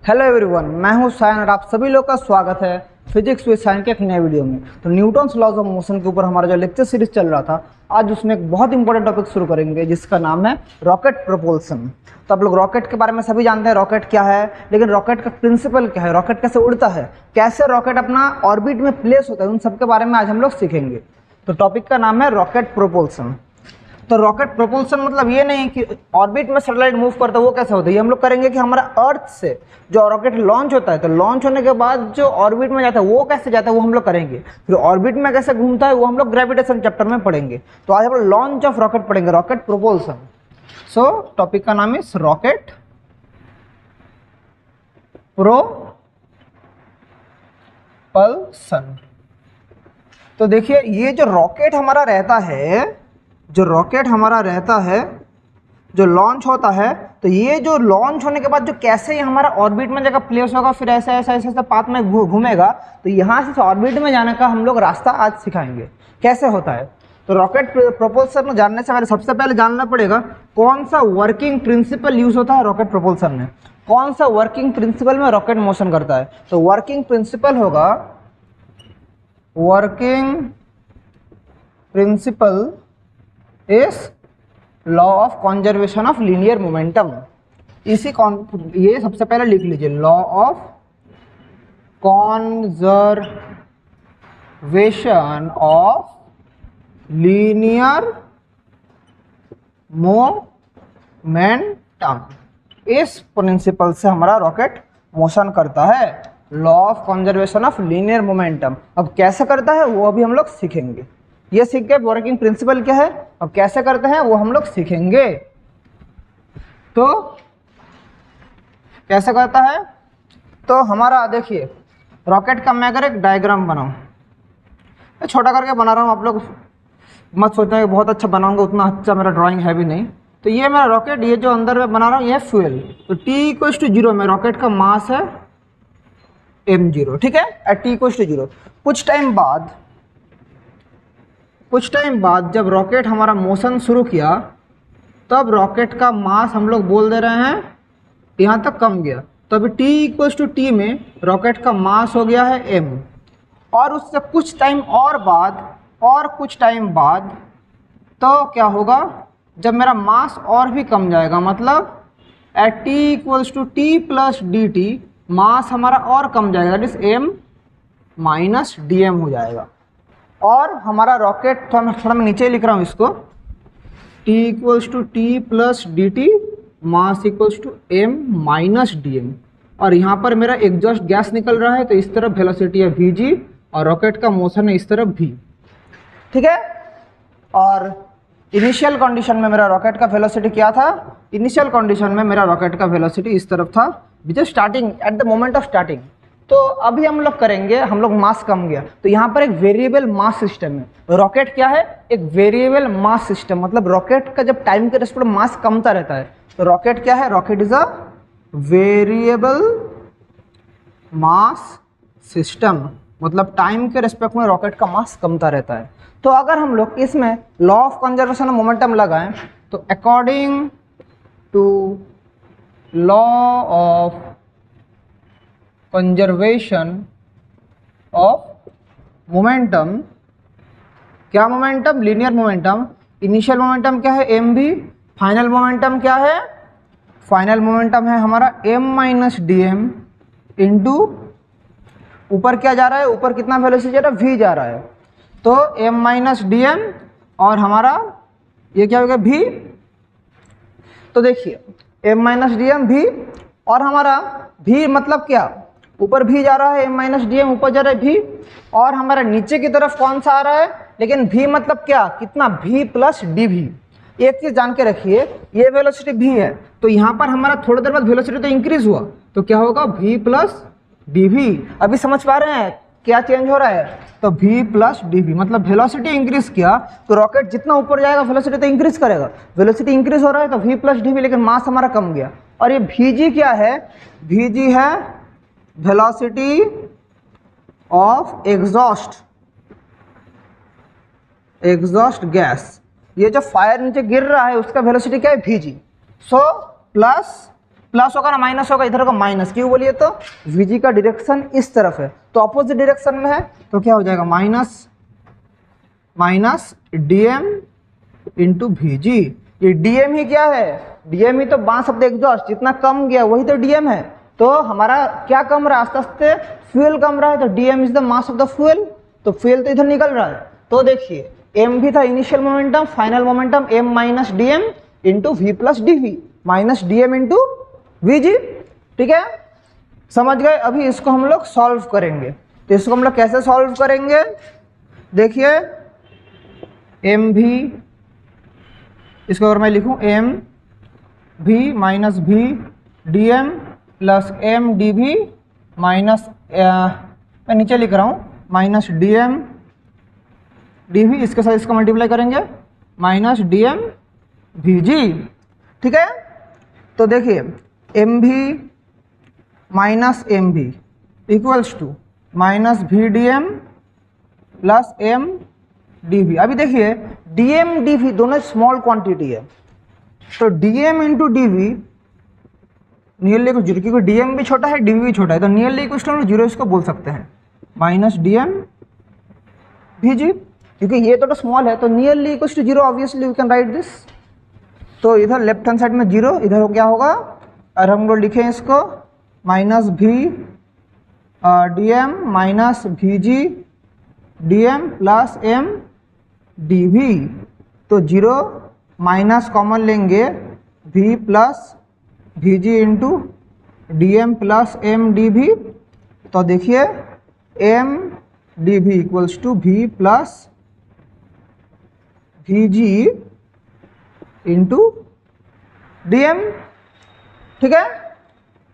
Hello everyone, मैं हूं सायन और आप सभी लोग का स्वागत है फिजिक्स विद सायन के एक नए वीडियो में। तो न्यूटन्स लॉज ऑफ मोशन के ऊपर हमारा जो लेक्चर सीरीज चल रहा था, आज उसमें एक बहुत इंपॉर्टेंट टॉपिक शुरू करेंगे जिसका नाम है रॉकेट प्रोपल्सन। तो आप लोग रॉकेट के बारे में सभी जानते हैं रॉकेट क्या है, लेकिन रॉकेट का प्रिंसिपल क्या है, रॉकेट कैसे उड़ता है, कैसे रॉकेट अपना ऑर्बिट में प्लेस होता है, उन सब के बारे में आज हम लोग सीखेंगे। तो टॉपिक का नाम है रॉकेट प्रोपल्सन। तो रॉकेट प्रोपल्सन मतलब ये नहीं कि ऑर्बिट में सैटेलाइट मूव करता है, वो कैसे होता है, ये हम लोग करेंगे कि हमारा अर्थ से जो रॉकेट लॉन्च होता है, तो लॉन्च होने के बाद जो ऑर्बिट में जाता है वो कैसे जाता है वो हम लोग करेंगे। फिर ऑर्बिट में कैसे घूमता है वो हम लोग ग्रेविटेशन चैप्टर में पढ़ेंगे। तो आज हम लोग लॉन्च ऑफ रॉकेट पढ़ेंगे, रॉकेट प्रोपल्सन। सो टॉपिक का नाम इज रॉकेट प्रोपल्सन। तो देखिए, ये जो रॉकेट हमारा रहता है, जो लॉन्च होता है, तो ये जो लॉन्च होने के बाद जो कैसे ही हमारा ऑर्बिट में जगह प्लेस होगा, फिर ऐसे ऐसे ऐसे ऐसे पाथ में घूमेगा। तो यहाँ से ऑर्बिट में जाने का हम लोग रास्ता आज सिखाएंगे कैसे होता है। तो रॉकेट प्रोपल्सन जानने से पहले सबसे पहले जानना पड़ेगा कौन सा वर्किंग प्रिंसिपल यूज होता है रॉकेट प्रोपल्सन में, कौन सा वर्किंग प्रिंसिपल में रॉकेट मोशन करता है। तो वर्किंग प्रिंसिपल होगा, working principle is law of conservation of linear momentum. ये सबसे पहले लिख लीजिए, law of conservation of linear momentum. इस प्रिंसिपल से हमारा रॉकेट मोशन करता है, law of conservation of linear momentum. अब कैसे करता है वो अभी हम लोग सीखेंगे। ये सीख गए वर्किंग प्रिंसिपल क्या है, अब कैसे करते हैं वो हम लोग सीखेंगे। तो कैसे करता है, तो हमारा देखिए रॉकेट का मैं अगर एक डायग्राम बनाऊं, छोटा करके बना रहा हूं, आप लोग मत सोचना कि बहुत अच्छा बनाऊंगा, उतना अच्छा मेरा ड्राइंग है भी नहीं। तो ये मेरा रॉकेट, ये जो अंदर में बना रहा हूँ ये फ्यूल। तो T=0 में रॉकेट का मास है m0, ठीक है, एट T=0। कुछ टाइम बाद जब रॉकेट हमारा मोशन शुरू किया, तब रॉकेट का मास हम लोग बोल दे रहे हैं यहाँ तक कम गया। तो अभी T=T में रॉकेट का मास हो गया है m, और उससे कुछ टाइम बाद तो क्या होगा, जब मेरा मास और भी कम जाएगा, मतलब एट T=T+dt मास हमारा और कम जाएगा, दैट इज m-dm हो जाएगा। और हमारा रॉकेट थोड़ा मैं नीचे लिख रहा हूँ इसको, T=T+dt मास m-dm। और यहाँ पर मेरा एग्जॉस्ट गैस निकल रहा है, तो इस तरफ वेलोसिटी है vg और रॉकेट का मोशन है इस तरफ v, ठीक है। और इनिशियल कंडीशन में मेरा रॉकेट का वेलोसिटी क्या था, इनिशियल कंडीशन में मेरा रॉकेट का वेलोसिटी इस तरफ था, which is starting at the moment of starting. तो अभी हम लोग करेंगे, हम लोग मास कम गया, तो यहाँ पर एक वेरिएबल मास सिस्टम है। रॉकेट क्या है, एक वेरिएबल मास सिस्टम, मतलब रॉकेट का जब टाइम के रेस्पेक्ट में मास कमता रहता है, तो रॉकेट क्या है, rocket is a variable mass system, मतलब टाइम के रेस्पेक्ट में रॉकेट का मास कमता रहता है। तो अगर हम लोग इसमें law of conservation of momentum लगाएं, तो according to law of conservation of momentum, क्या momentum, linear momentum. Initial momentum क्या है mv, फाइनल मोमेंटम क्या है, फाइनल मोमेंटम है हमारा m-dm इंटू ऊपर क्या जा रहा है, ऊपर कितना वेलोसिटी जा रहा है, v जा रहा है, तो m-dm और हमारा ये क्या हो गया v। तो देखिए m-dm v, और हमारा v मतलब क्या, ऊपर v जा रहा है, m-dm ऊपर जा रहा है v, और हमारा नीचे की तरफ कौन सा आ रहा है, लेकिन v मतलब क्या, कितना, v+dv। एक चीज जान के रखिए, ये वेलोसिटी v है, तो यहाँ पर हमारा थोड़ी देर बाद वेलोसिटी तो इंक्रीज हुआ, तो क्या होगा, v+dv। अभी समझ पा रहे हैं क्या चेंज हो रहा है, तो v+dv मतलब वेलोसिटी इंक्रीज किया, तो रॉकेट जितना ऊपर जाएगा वेलोसिटी तो इंक्रीज करेगा, वेलोसिटी इंक्रीज हो रहा है तो v+dv, लेकिन मास हमारा कम गया। और ये vg क्या है, vg है वेलोसिटी ऑफ एग्जॉस्ट गैस, ये जो फायर नीचे गिर रहा है उसका वेलोसिटी क्या है, vg। सो प्लस प्लस होगा ना माइनस होगा, इधर होगा माइनस, क्यों बोलिए तो Vg का डायरेक्शन इस तरफ है तो अपोजिट डायरेक्शन में है, तो क्या हो जाएगा minus minus dm into Vg। ये dm ही क्या है, dm ही तो मास ऑफ द एग्जॉस्ट, जितना कम गया वही तो dm है। तो हमारा क्या कम रहा है, आस्ते आस्ते फ्यूल कम रहा है, तो dm is the mass of the fuel, तो फ्यूल तो इधर निकल रहा है। तो देखिए m भी था initial momentum, final momentum m minus dm into v plus dv minus dm into vg। ठीक है, समझ गए। अभी इसको हम लोग सॉल्व करेंगे, तो इसको हम लोग कैसे सॉल्व करेंगे, देखिए एम भी, इसको अगर मैं लिखूं M V minus V D M plus M D V minus, मैं नीचे लिख रहा हूँ माइनस डी एम डी भी, इसके साथ इसको मल्टीप्लाई करेंगे माइनस डी एम भी जी। ठीक है, तो देखिए M V minus M V equals to minus V D M plus M D V. अभी देखिए डी एम डी वी दोनों स्मॉल क्वांटिटी है, तो D M into D V nearly equal zero, क्योंकि डी एम भी छोटा है D we भी छोटा है, तो नियरली इक्वल टू जीरो इसको बोल सकते हैं माइनस डी एम भी जी, क्योंकि ये तो स्मॉल है, तो nearly equal to zero, obviously we can write this. तो इधर लेफ्ट हैंड साइड में जीरो, इधर क्या होगा, और हम लोग लिखें इसको minus V D M minus भी G D M plus M D V, तो जीरो माइनस कॉमन लेंगे v प्लस भी G into D M plus M D भी, तो देखिए एम डी भी इक्वल्स टू वी प्लस भी जी इंटू डी एम। ठीक है,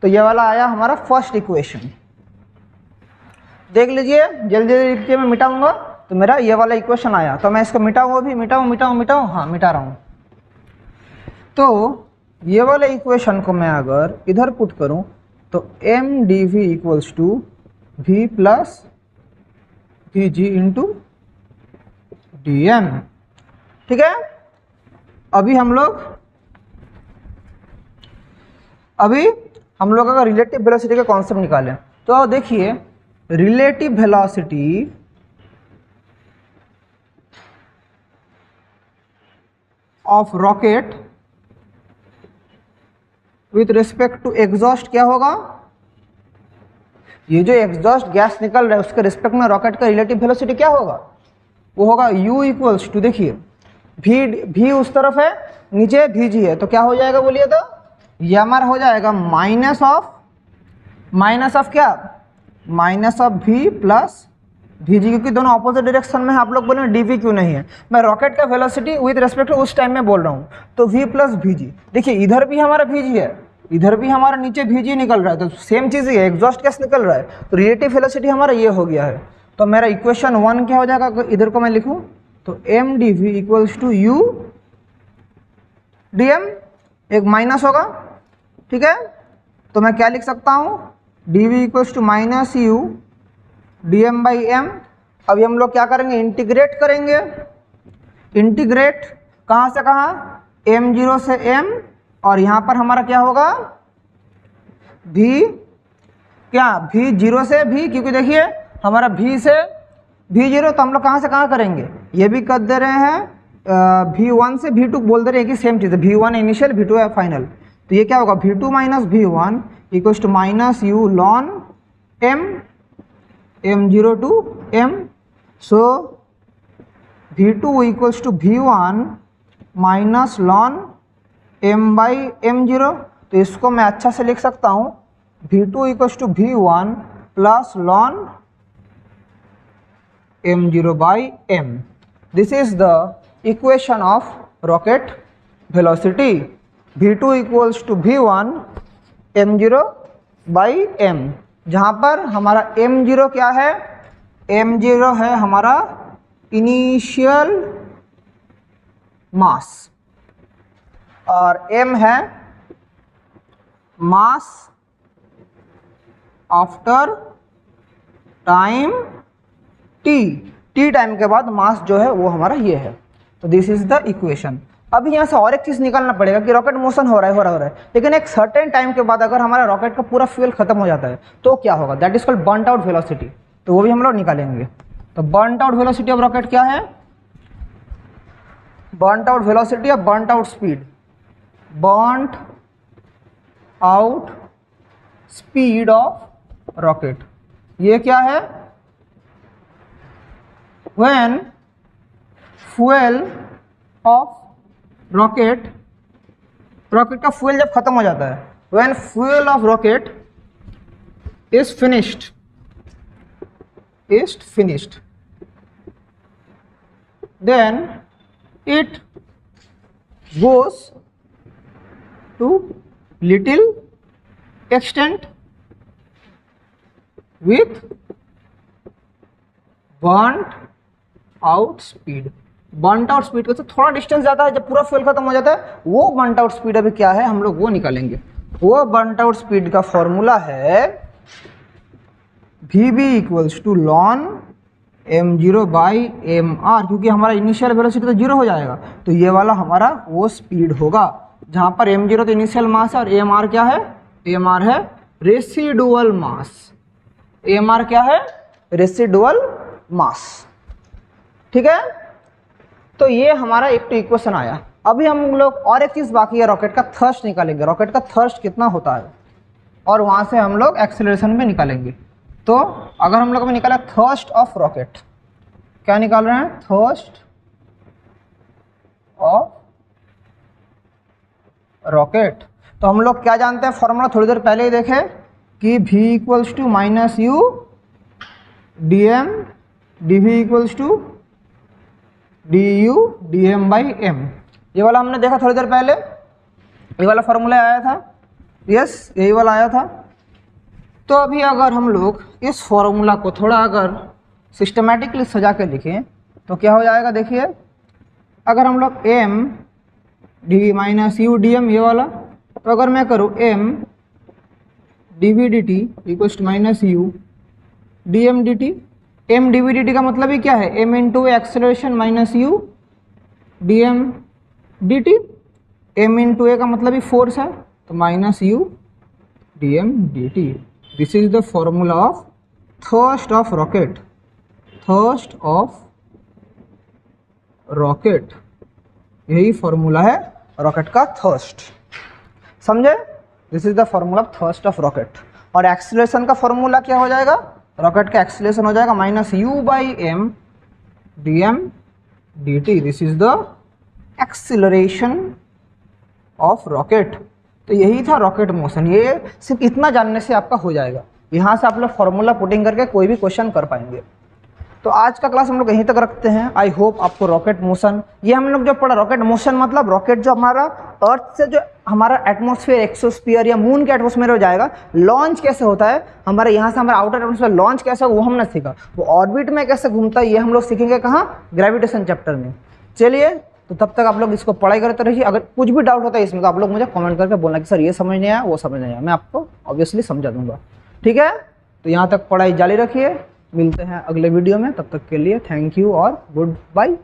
तो ये वाला आया हमारा फर्स्ट इक्वेशन। देख लीजिए जल्दी जल्दी लिखिए, मैं मिटाऊंगा तो मेरा ये वाला इक्वेशन आया, तो मैं इसको मिटाऊंगा भी, मिटाऊं, हाँ मिटा रहा हूँ। तो ये वाले इक्वेशन को मैं अगर इधर पुट करूं तो M D V equals to V plus भी जी इंटू डी एम। ठीक है, अभी हम लोग अगर रिलेटिव वेलोसिटी का कॉन्सेप्ट निकालें तो देखिए relative velocity of rocket with respect to exhaust क्या होगा, ये जो एग्जॉस्ट गैस निकल रहा है उसके रिस्पेक्ट में रॉकेट का रिलेटिव वेलोसिटी क्या होगा, वो होगा u इक्वल्स टू, देखिए v उस तरफ है, नीचे vg है, तो क्या हो जाएगा बोलिए तो ये हमारा हो जाएगा माइनस ऑफ क्या, minus of v plus vg, क्योंकि दोनों ऑपोजिट डायरेक्शन में है। आप लोग बोले dv क्यों नहीं है, मैं रॉकेट का वेलोसिटी विद रिस्पेक्ट टू उस टाइम में बोल रहा हूँ, तो v प्लस vg। देखिए इधर भी हमारा vg है, इधर भी हमारा नीचे vg निकल रहा है, तो सेम चीज़ ही है, एग्जॉस्ट गैस निकल रहा है, तो रिलेटिव वेलोसिटी हमारा ये हो गया है। तो मेरा इक्वेशन 1 क्या हो जाएगा, इधर को मैं लिखूँ तो M D V equals to U D M, एक माइनस होगा। ठीक है, तो मैं क्या लिख सकता हूँ, D V equals to minus U D M by M. अभी हम लोग क्या करेंगे, इंटीग्रेट करेंगे, इंटीग्रेट कहाँ से कहाँ, m0 से m, और यहाँ पर हमारा क्या होगा v, क्या v0 से v, क्योंकि देखिए हमारा v से v0, तो हम लोग कहाँ से कहाँ करेंगे, ये भी कर दे रहे हैं v1 से v2 बोल दे रहे हैं कि सेम चीज़ है, v1 इनिशियल v2 है फाइनल, तो ये क्या होगा v2 minus v1 equals to minus U ln m m0 to m, so v2 equals to v1 minus ln m by m0, तो इसको मैं अच्छा से लिख सकता हूँ v2 equals to v1 plus ln m0 by m। This is the equation of rocket velocity, v2 equals to v1 m0 by m, जहाँ पर हमारा m0 क्या है, m0 है हमारा इनिशियल मास, और m है मास आफ्टर टाइम t टाइम के बाद मास जो है वो हमारा ये है। तो दिस इज द इक्वेशन। अभी यहाँ से और एक चीज़ निकालना पड़ेगा कि रॉकेट मोशन हो रहा है, लेकिन एक सर्टेन टाइम के बाद अगर हमारा रॉकेट का पूरा फ्यूल खत्म हो जाता है तो क्या होगा, that is called burnt out velocity. तो वो भी हम लोग निकालेंगे। तो burnt out velocity of rocket क्या है, बर्नट आउट वेलोसिटी या burnt out speed, burnt out speed of rocket, ये क्या है, व्हेन फ्यूल ऑफ रॉकेट का फ्यूल जब खत्म हो जाता है, when fuel of rocket is finished then it goes to little extent with burnt out speed। Burnt out speed से थोड़ा डिस्टेंस जाता है, जब पूरा फ्यूल खत्म हो जाता है वो बर्नट आउट स्पीड अभी क्या है हम लोग वो निकालेंगे। वो बर्नट आउट स्पीड का फॉर्मूला है VB equals to ln m0 by mr, क्योंकि हमारा इनिशियल वेलोसिटी तो जीरो हो जाएगा, तो ये वाला हमारा वो स्पीड होगा जहाँ पर m0 तो इनिशियल मास है और amr क्या है, amr है रेसिडुअल मास, amr क्या है, रेसिडुअल मास। ठीक है, तो ये हमारा एक तो इक्वेशन आया। अभी हम लोग और एक चीज़ बाकी है, रॉकेट का थर्स्ट निकालेंगे, रॉकेट का थर्स्ट कितना होता है, और वहाँ से हम लोग एक्सेलरेशन में निकालेंगे। तो अगर हम लोग निकाला थर्स्ट ऑफ रॉकेट, क्या निकाल रहे हैं, थर्स्ट ऑफ रॉकेट, तो हम लोग क्या जानते हैं फॉर्मूला, थोड़ी देर पहले ही देखे कि V equals to minus U D M D V equals to D U D M by M, ये वाला हमने देखा थोड़ी देर पहले, ये वाला फॉर्मूला आया था, यस यही वाला आया था। तो अभी अगर हम लोग इस फॉर्मूला को थोड़ा अगर सिस्टमेटिकली सजा के लिखें तो क्या हो जाएगा, देखिए अगर हम लोग M D minus U D M ये वाला, तो अगर मैं करूँ M D V D T equals to minus U D M D T, M D V D T का मतलब ही क्या है, M into acceleration minus U D M D T, M into A का मतलब ही फोर्स है तो minus U D M D T. This is the formula of thrust of rocket, thrust of rocket, यही फॉर्मूला है rocket का thrust, समझे। This is the formula of thrust of rocket. और एक्सीलरेशन का फॉर्मूला क्या हो जाएगा, रॉकेट का एक्सीलरेशन हो जाएगा minus U by M D M D T. This is the acceleration of rocket. तो यही था रॉकेट मोशन, ये सिर्फ इतना जानने से आपका हो जाएगा, यहाँ से आप लोग फॉर्मूला पुटिंग करके कोई भी क्वेश्चन कर पाएंगे। तो आज का क्लास हम लोग यहीं तक रखते हैं। आई होप आपको रॉकेट मोशन, ये हम लोग जो पढ़ा रॉकेट मोशन मतलब रॉकेट जो हमारा अर्थ से जो हमारा एटमॉस्फेयर एक्सोस्फीयर या मून के एटमॉस्फेयर हो जाएगा, लॉन्च कैसे होता है हमारे यहाँ से हमारा आउटर एटमॉस्फेयर लॉन्च कैसे वो हमने सीखा, वो ऑर्बिट में कैसे घूमता है ये हम लोग सीखेंगे कहाँ, ग्रेविटेशन चैप्टर में। चलिए, तो तब तक आप लोग इसको पढ़ाई करते रहिए। अगर कुछ भी डाउट होता है इसमें तो आप लोग मुझे कमेंट करके बोलना कि सर ये समझ नहीं आया वो समझ नहीं आया, मैं आपको ऑब्वियसली समझा दूंगा। ठीक है, तो यहाँ तक पढ़ाई जारी रखिए, मिलते हैं अगले वीडियो में, तब तक के लिए थैंक यू और गुड बाय।